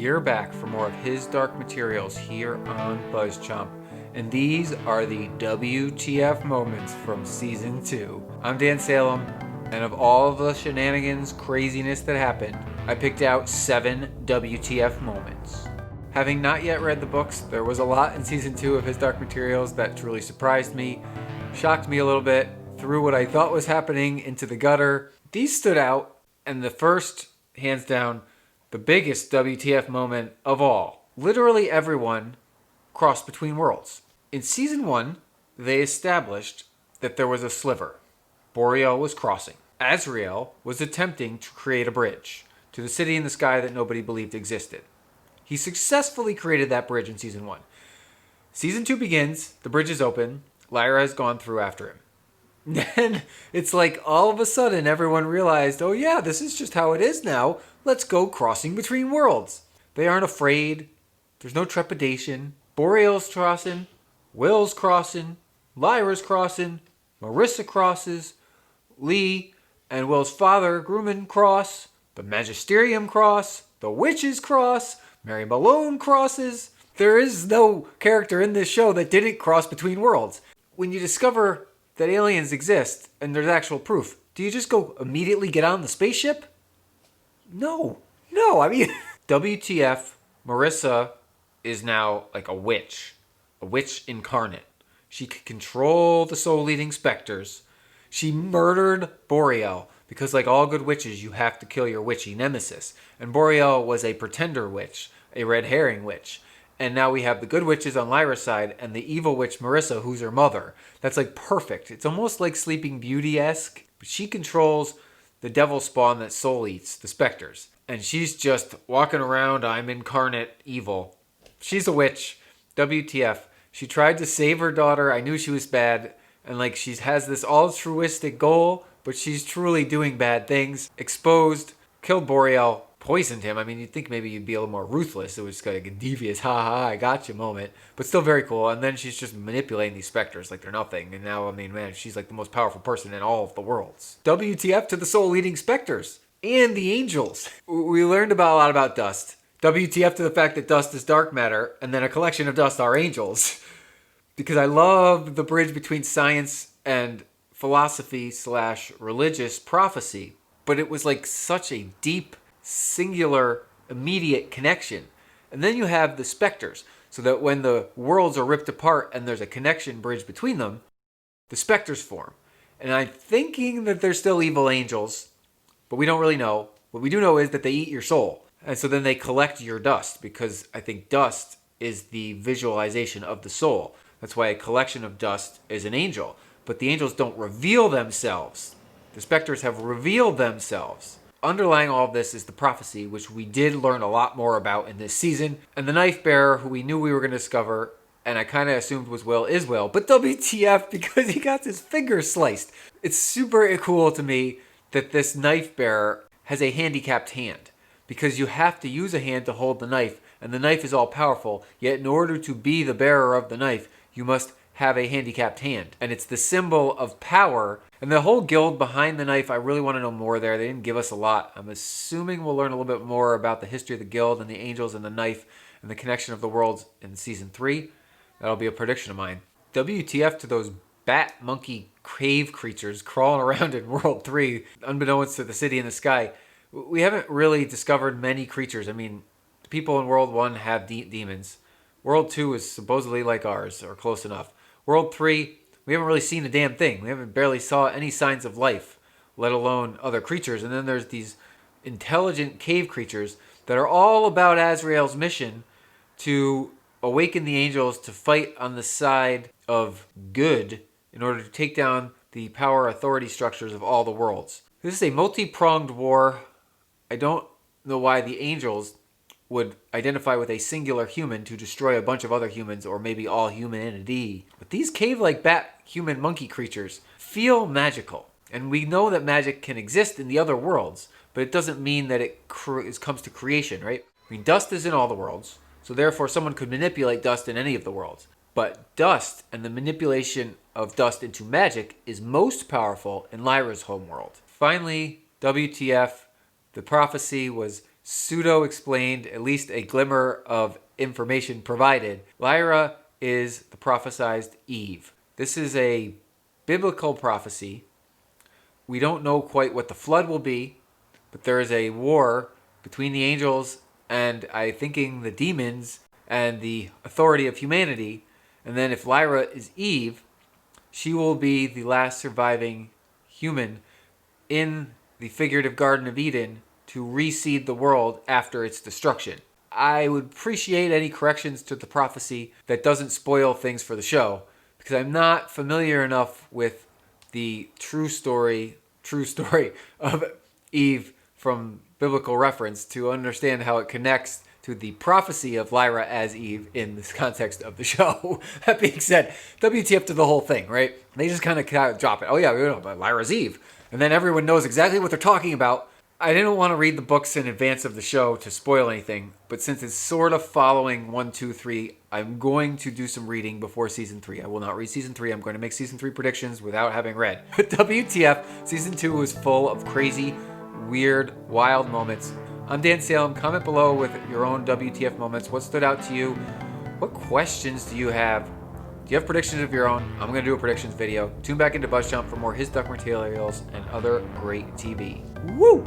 You're back for more of his Dark Materials here on BuzzChomp, and these are the WTF moments from Season 2. I'm Dan Salem, and of all the shenanigans, craziness that happened, I picked out 7 WTF moments. Having not yet read the books, there was a lot in Season 2 of his Dark Materials that truly surprised me, shocked me a little bit, threw what I thought was happening into the gutter. These stood out, and the first, hands down, the biggest WTF moment of all. Literally everyone crossed between worlds. In Season 1, they established that there was a sliver. Boreal was crossing. Azrael was attempting to create a bridge to the city in the sky that nobody believed existed. He successfully created that bridge in Season 1. Season 2 begins, the bridge is open, Lyra has gone through after him. Then it's like all of a sudden everyone realized, oh yeah, this is just how it is now. Let's go crossing between worlds. They aren't afraid. There's no trepidation. Boreal's crossing. Will's crossing. Lyra's crossing. Marissa crosses. Lee and Will's father, Grumman, cross. The Magisterium cross. The Witches cross. Mary Malone crosses. There is no character in this show that didn't cross between worlds. When you discover that aliens exist and there's actual proof, do you just go immediately get on the spaceship? No, I mean, WTF, Marissa is now like a witch incarnate. She could control the soul-eating specters. She murdered Boreal because like all good witches, you have to kill your witchy nemesis. And Boreal was a pretender witch, a red herring witch. And now we have the good witches on Lyra's side and the evil witch Marissa, who's her mother. That's like perfect. It's almost like Sleeping Beauty-esque. But she controls the devil spawn that soul eats, the specters. And she's just walking around, I'm incarnate evil. She's a witch. WTF. She tried to save her daughter. I knew she was bad. And like she has this altruistic goal, but she's truly doing bad things. Exposed, killed Boreal, poisoned him. I mean, you'd think maybe you'd be a little more ruthless. It was like a devious, I got you moment. But still very cool. And then she's just manipulating these specters like they're nothing. And now, I mean, man, she's like the most powerful person in all of the worlds. WTF to the soul-eating specters. And the angels. We learned about a lot about dust. WTF to the fact that dust is dark matter. And then a collection of dust are angels. Because I love the bridge between science and philosophy / religious prophecy. But it was like such a deep, singular, immediate connection. And then you have the specters, so that when the worlds are ripped apart and there's a connection bridge between them, the specters form. And I'm thinking that they're still evil angels, but we don't really know. What we do know is that they eat your soul. And so then they collect your dust, because I think dust is the visualization of the soul. That's why a collection of dust is an angel. But the angels don't reveal themselves. The specters have revealed themselves. Underlying all of this is the prophecy, which we did learn a lot more about in this season. And the knife bearer, who we knew we were going to discover, and I kind of assumed was Will, is Will. But WTF, because he got his finger sliced. It's super cool to me that this knife bearer has a handicapped hand. Because you have to use a hand to hold the knife, and the knife is all powerful. Yet in order to be the bearer of the knife, you must have a handicapped hand. And it's the symbol of power. And the whole guild behind the knife, I really want to know more there. They didn't give us a lot. I'm assuming we'll learn a little bit more about the history of the guild and the angels and the knife and the connection of the worlds in Season 3. That'll be a prediction of mine. WTF to those bat monkey cave creatures crawling around in World 3, unbeknownst to the city in the sky. We haven't really discovered many creatures. I mean, people in World 1 have demons. World 2 is supposedly like ours, or close enough. World 3, we haven't really seen a damn thing. We haven't barely saw any signs of life, let alone other creatures. And then there's these intelligent cave creatures that are all about Azrael's mission to awaken the angels to fight on the side of good in order to take down the power authority structures of all the worlds. This is a multi-pronged war. I don't know why the angels would identify with a singular human to destroy a bunch of other humans, or maybe all humanity. But these cave-like bat human monkey creatures feel magical. And we know that magic can exist in the other worlds, but it doesn't mean that it comes to creation, right? I mean, dust is in all the worlds, so therefore someone could manipulate dust in any of the worlds. But dust and the manipulation of dust into magic is most powerful in Lyra's homeworld. Finally, WTF, the prophecy was pseudo explained, at least a glimmer of information provided, Lyra is the prophesized Eve. This is a biblical prophecy. We don't know quite what the flood will be, but there is a war between the angels and the demons and the authority of humanity. And then if Lyra is Eve, she will be the last surviving human in the figurative Garden of Eden to reseed the world after its destruction. I would appreciate any corrections to the prophecy that doesn't spoil things for the show, because I'm not familiar enough with the true story of Eve from biblical reference to understand how it connects to the prophecy of Lyra as Eve in this context of the show. That being said, WTF to the whole thing, right? They just kind of drop it. Oh yeah, we know about Lyra's Eve. And then everyone knows exactly what they're talking about. I didn't want to read the books in advance of the show to spoil anything, but since it's sort of following 1, 2, 3, I'm going to do some reading before Season 3. I will not read Season 3. I'm going to make Season 3 predictions without having read. But WTF, Season 2 was full of crazy, weird, wild moments. I'm Dan Salem. Comment below with your own WTF moments. What stood out to you? What questions do you have? Do you have predictions of your own? I'm going to do a predictions video. Tune back into BuzzJump for more His Dark Materials and other great TV. Woo!